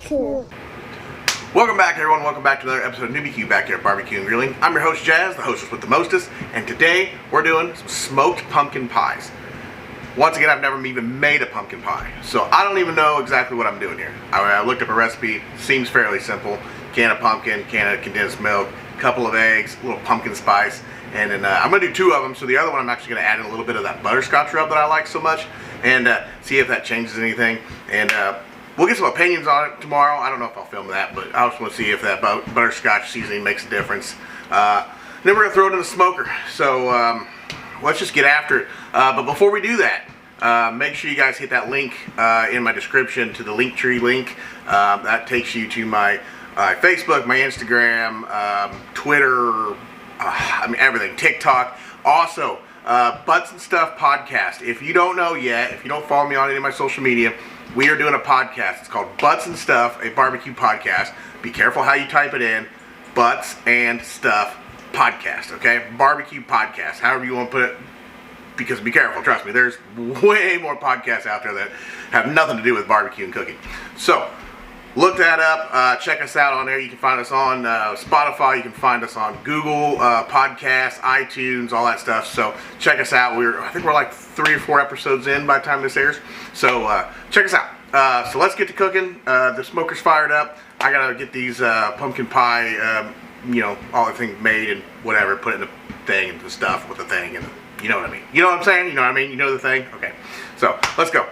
Barbecue. Welcome back, everyone. Welcome back to another episode of Newbie Q back here at Barbecue and Grilling. I'm your host, Jazz, the hostess with the mostest, and today we're doing some smoked pumpkin pies. Once again, I've never even made a pumpkin pie, so I don't even know exactly what I'm doing here. I looked up a recipe. Seems fairly simple. Can of pumpkin, can of condensed milk, couple of eggs, a little pumpkin spice, and then I'm going to do two of them. So the other one I'm actually going to add in a little bit of that butterscotch rub that I like so much, and see if that changes anything. And we'll get some opinions on it tomorrow. I don't know if I'll film that, but I just want to see if that butterscotch seasoning makes a difference. Then we're going to throw it in the smoker. So let's just get after it. But before we do that, make sure you guys hit that link in my description to the Linktree link. That takes you to my Facebook, my Instagram, Twitter, I mean everything, TikTok. Also, Butts and Stuff podcast. If you don't know yet, if you don't follow me on any of my social media, we are doing a podcast. It's called Butts and Stuff, a barbecue podcast. Be careful how you type it in. Butts and Stuff podcast, okay? Barbecue podcast, however you want to put it. Because be careful, trust me, there's way more podcasts out there that have nothing to do with barbecue and cooking. So, look that up. Check us out on there. You can find us on Spotify. You can find us on Google Podcasts, iTunes, all that stuff. So check us out. I think we're like 3 or 4 episodes in by the time this airs. So check us out. So let's get to cooking. The smoker's fired up. I gotta get these pumpkin pie, all the things made and whatever. Put it in the thing and the stuff with the thing, and you know what I mean. You know what I'm saying? You know what I mean? You know the thing? Okay. So let's go.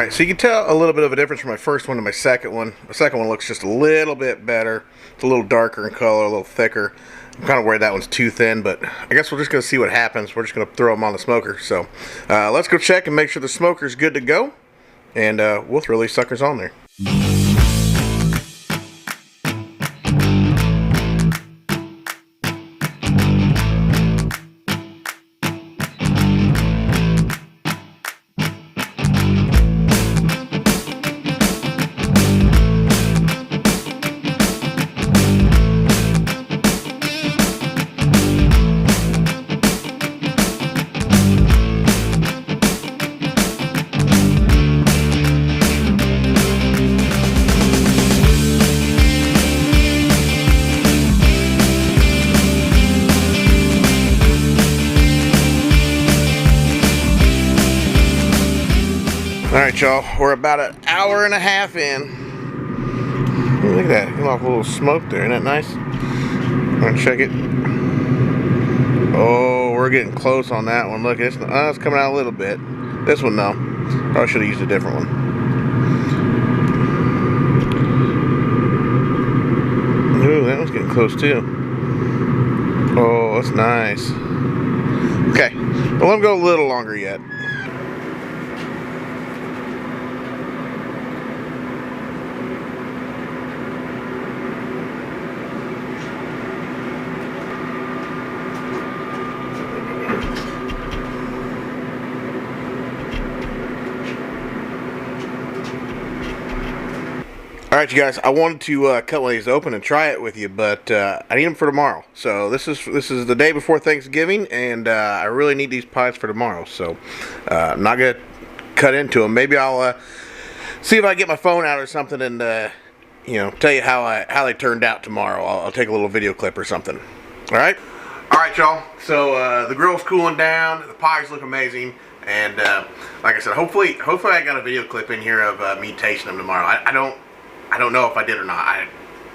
So you can tell a little bit of a difference from my first one to my second one. The second one looks just a little bit better. It's a little darker in color, a little thicker. I'm kind of worried that one's too thin, but I guess we're just going to see what happens. We're just going to throw them on the smoker. So let's go check and make sure the smoker's good to go, and we'll throw these suckers on there. Alright, y'all, we're about an hour and a half in. Look at that, get off a little smoke there, isn't that nice? I'm gonna check it. Oh, we're getting close on that one. Look, it's coming out a little bit. This one, no. Probably should have used a different one. Ooh, that one's getting close too. Oh, that's nice. Okay, well, let them go a little longer yet. Alright, you guys, I wanted to cut one of these open and try it with you, but I need them for tomorrow. So this is the day before Thanksgiving, and I really need these pies for tomorrow. So I'm not going to cut into them. Maybe I'll see if I can get my phone out or something and tell you how they turned out tomorrow. I'll take a little video clip or something. Alright? Alright, y'all. So the grill's cooling down. The pies look amazing. And like I said, hopefully I got a video clip in here of me tasting them tomorrow. I don't know if I did or not.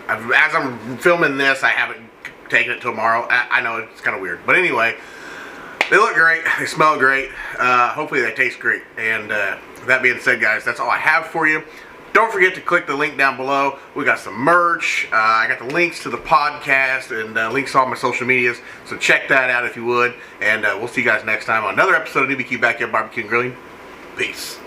As I'm filming this, I haven't taken it tomorrow. I know it's kind of weird. But anyway, they look great. They smell great. Hopefully they taste great. And with that being said, guys, that's all I have for you. Don't forget to click the link down below. We got some merch. I got the links to the podcast and links to all my social medias. So check that out if you would. And we'll see you guys next time on another episode of NewBQ Backyard Barbecue and Grilling. Peace.